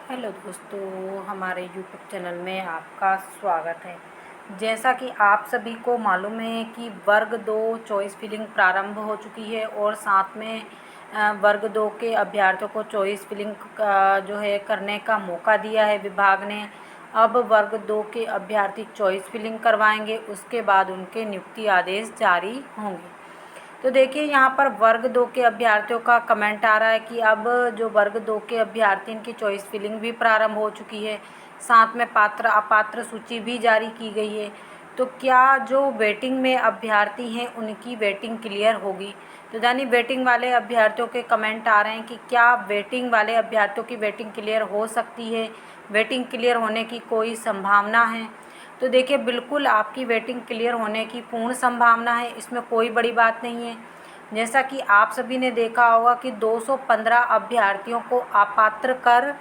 Hello दोस्तों, हमारे YouTube channel में आपका स्वागत है। जैसा कि आप सभी को मालूम है कि वर्ग 2 चॉइस फिलिंग प्रारंभ हो चुकी है और साथ में वर्ग 2 के अभ्यर्थियों को चॉइस फिलिंग का जो है करने का मौका दिया है विभाग ने। अब वर्ग 2 के अभ्यर्थी चॉइस फिलिंग करवाएंगे, उसके बाद उनके नियुक्ति आदेश जारी होंगे। तो देखिए यहाँ पर वर्ग 2 के अभ्यर्थियों का कमेंट आ रहा है कि अब जो वर्ग 2 के अभ्यर्थी इनकी चॉइस फिलिंग भी प्रारंभ हो चुकी है, साथ में पात्र अपात्र सूची भी जारी की गई है। तो क्या जो वेटिंग में अभ्यर्थी हैं उनकी वेटिंग क्लियर होगी? तो यानी वेटिंग वाले अभ्यर्थियों के कमेंट आ रहे हैं कि क्या वेटिंग वाले अभ्यर्थियों की वेटिंग क्लियर हो सकती है, वेटिंग क्लियर होने की कोई संभावना है? तो देखिए बिल्कुल आपकी वेटिंग क्लियर होने की पूर्ण संभावना है, इसमें कोई बड़ी बात नहीं है। जैसा कि आप सभी ने देखा होगा कि 215 अभ्यर्थियों को अपात्र कर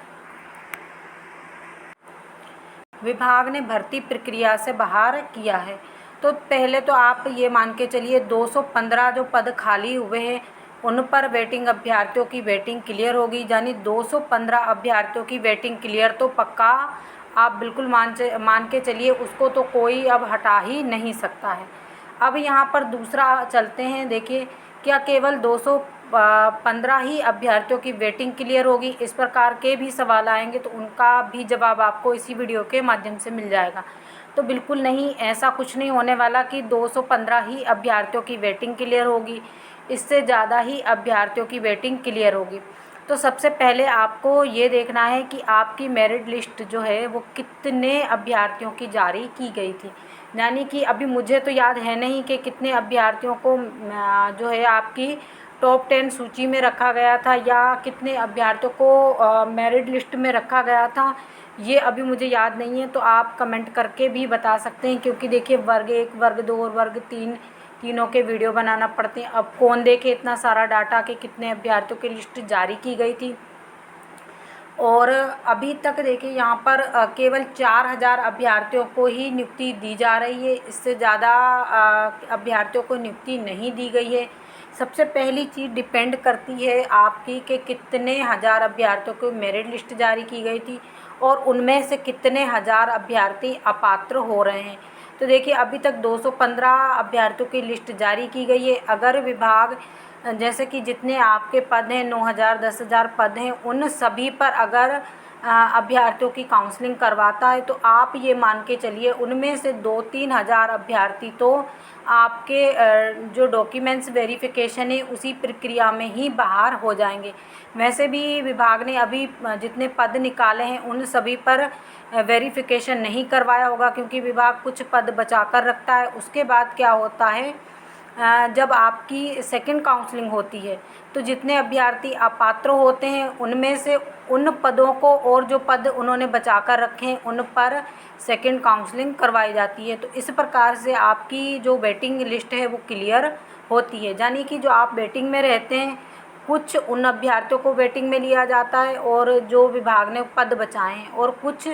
विभाग ने भर्ती प्रक्रिया से बाहर किया है। तो पहले तो आप ये मान के चलिए 215 जो पद खाली हुए हैं उन पर वेटिंग अभ्यर्थियों की वेटिंग क्लियर होगी, यानी 215 अभ्यर्थियों की वेटिंग क्लियर तो पक्का आप बिल्कुल मान के चलिए, उसको तो कोई अब हटा ही नहीं सकता है। अब यहाँ पर दूसरा चलते हैं, देखिए क्या केवल 215 ही अभ्यर्थियों की वेटिंग क्लियर होगी? इस प्रकार के भी सवाल आएंगे तो उनका भी जवाब आपको इसी वीडियो के माध्यम से मिल जाएगा। तो बिल्कुल नहीं, ऐसा कुछ नहीं होने वाला कि 215 ही अभ्यर्थियों की वेटिंग क्लियर होगी, इससे ज़्यादा ही अभ्यर्थियों की वेटिंग क्लियर होगी। तो सबसे पहले आपको ये देखना है कि आपकी मेरिट लिस्ट जो है वो कितने अभ्यर्थियों की जारी की गई थी। यानी कि अभी मुझे तो याद है नहीं कि कितने अभ्यर्थियों को जो है आपकी टॉप 10 सूची में रखा गया था या कितने अभ्यर्थियों को मेरिट लिस्ट में रखा गया था, ये अभी मुझे याद नहीं है। तो आप कमेंट करके भी बता सकते हैं, क्योंकि देखिए वर्ग 1, वर्ग 2 और वर्ग 3 तीनों के वीडियो बनाना पड़ते हैं। अब कौन देखे इतना सारा डाटा कि कितने अभ्यर्थियों की लिस्ट जारी की गई थी। और अभी तक देखिए यहाँ पर केवल 4000 अभ्यर्थियों को ही नियुक्ति दी जा रही है, इससे ज़्यादा अभ्यर्थियों को नियुक्ति नहीं दी गई है। सबसे पहली चीज़ डिपेंड करती है आपकी कि कितने हज़ार अभ्यर्थियों को मेरिट लिस्ट जारी की गई थी और उनमें से कितने हज़ार अभ्यर्थी अपात्र हो रहे हैं। तो देखिए अभी तक 215 अभ्यर्थियों की लिस्ट जारी की गई है। अगर विभाग जैसे कि जितने आपके पद हैं 9000 10,000 पद हैं, उन सभी पर अगर अभ्यर्थियों की काउंसलिंग करवाता है तो आप ये मान के चलिए उनमें से 2-3 हज़ार अभ्यर्थी तो आपके जो डॉक्यूमेंट्स वेरिफिकेशन है उसी प्रक्रिया में ही बाहर हो जाएंगे। वैसे भी विभाग ने अभी जितने पद निकाले हैं उन सभी पर वेरिफिकेशन नहीं करवाया होगा, क्योंकि विभाग कुछ पद बचा कर रखता है। उसके बाद क्या होता है, जब आपकी सेकंड काउंसलिंग होती है तो जितने अभ्यर्थी अपात्र होते हैं उनमें से उन पदों को और जो पद उन्होंने बचा कर रखे हैं उन पर सेकंड काउंसलिंग करवाई जाती है। तो इस प्रकार से आपकी जो वेटिंग लिस्ट है वो क्लियर होती है। यानी कि जो आप वेटिंग में रहते हैं, कुछ उन अभ्यर्थियों को वेटिंग में लिया जाता है और जो विभाग ने पद बचाए हैं, और कुछ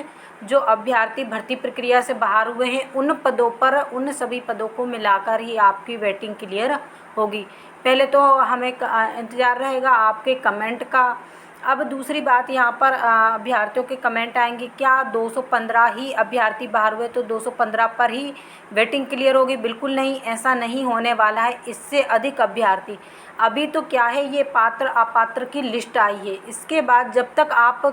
जो अभ्यर्थी भर्ती प्रक्रिया से बाहर हुए हैं उन पदों पर उन सभी पदों को मिलाकर ही आपकी वेटिंग क्लियर होगी। पहले तो हमें इंतज़ार रहेगा आपके कमेंट का। अब दूसरी बात, यहाँ पर अभ्यर्थियों के कमेंट आएंगे, क्या 215 ही अभ्यर्थी बाहर हुए तो 215 पर ही वेटिंग क्लियर होगी? बिल्कुल नहीं, ऐसा नहीं होने वाला है। इससे अधिक अभ्यर्थी, अभी तो क्या है ये पात्र अपात्र की लिस्ट आई है, इसके बाद जब तक आप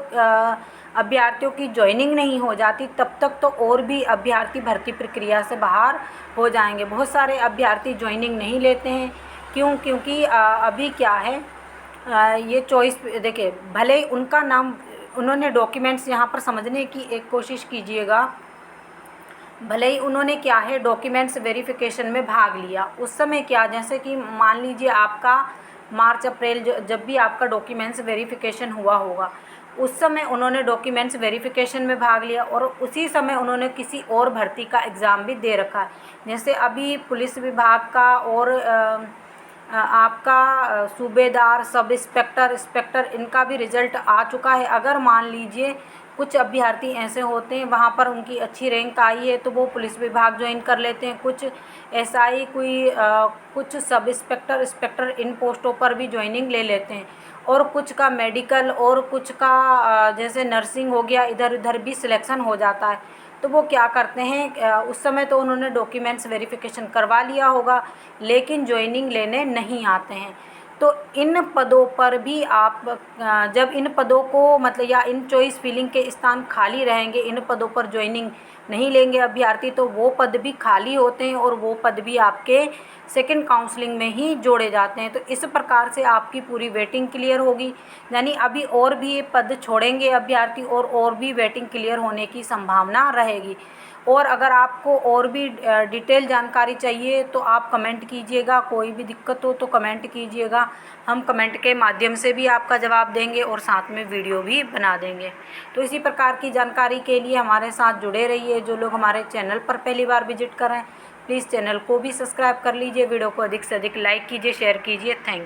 अभ्यर्थियों की ज्वाइनिंग नहीं हो जाती तब तक तो और भी अभ्यर्थी भर्ती प्रक्रिया से बाहर हो जाएंगे। बहुत सारे अभ्यर्थी ज्वाइनिंग नहीं लेते हैं, क्यों? क्योंकि अभी क्या है, ये चॉइस देखिए, भले ही उनका नाम उन्होंने डॉक्यूमेंट्स यहाँ पर समझने की एक कोशिश कीजिएगा, भले ही उन्होंने क्या है डॉक्यूमेंट्स वेरिफिकेशन में भाग लिया, उस समय क्या, जैसे कि मान लीजिए आपका मार्च अप्रैल जब भी आपका डॉक्यूमेंट्स वेरिफिकेशन हुआ होगा उस समय उन्होंने डॉक्यूमेंट्स वेरिफिकेशन में भाग लिया और उसी समय उन्होंने किसी और भर्ती का एग्ज़ाम भी दे रखा है। जैसे अभी पुलिस विभाग का और आपका सूबेदार, सब इंस्पेक्टर, इंस्पेक्टर, इनका भी रिज़ल्ट आ चुका है। अगर मान लीजिए कुछ अभ्यर्थी ऐसे होते हैं वहाँ पर उनकी अच्छी रैंक आई है तो वो पुलिस विभाग ज्वाइन कर लेते हैं, कुछ एसआई, कुछ सब इंस्पेक्टर, इंस्पेक्टर, इन पोस्टों पर भी ज्वाइनिंग ले लेते हैं। और कुछ का मेडिकल और कुछ का जैसे नर्सिंग हो गया, इधर उधर भी सिलेक्शन हो जाता है। तो वो क्या करते हैं, उस समय तो उन्होंने डॉक्यूमेंट्स वेरिफिकेशन करवा लिया होगा, लेकिन ज्वाइनिंग लेने नहीं आते हैं। तो इन पदों पर भी आप जब इन पदों को मतलब या इन चॉइस फिलिंग के स्थान खाली रहेंगे, इन पदों पर ज्वाइनिंग नहीं लेंगे अभ्यर्थी, तो वो पद भी खाली होते हैं और वो पद भी आपके सेकंड काउंसलिंग में ही जोड़े जाते हैं। तो इस प्रकार से आपकी पूरी वेटिंग क्लियर होगी, यानी अभी और भी ये पद छोड़ेंगे अभ्यर्थी और भी वेटिंग क्लियर होने की संभावना रहेगी। और अगर आपको और भी डिटेल जानकारी चाहिए तो आप कमेंट कीजिएगा, कोई भी दिक्कत हो तो कमेंट कीजिएगा, हम कमेंट के माध्यम से भी आपका जवाब देंगे और साथ में वीडियो भी बना देंगे। तो इसी प्रकार की जानकारी के लिए हमारे साथ जुड़े रहिए। जो लोग हमारे चैनल पर पहली बार विजिट कर रहे हैं, प्लीज़ चैनल को भी सब्सक्राइब कर लीजिए, वीडियो को अधिक से अधिक लाइक कीजिए, शेयर कीजिए। Thank you.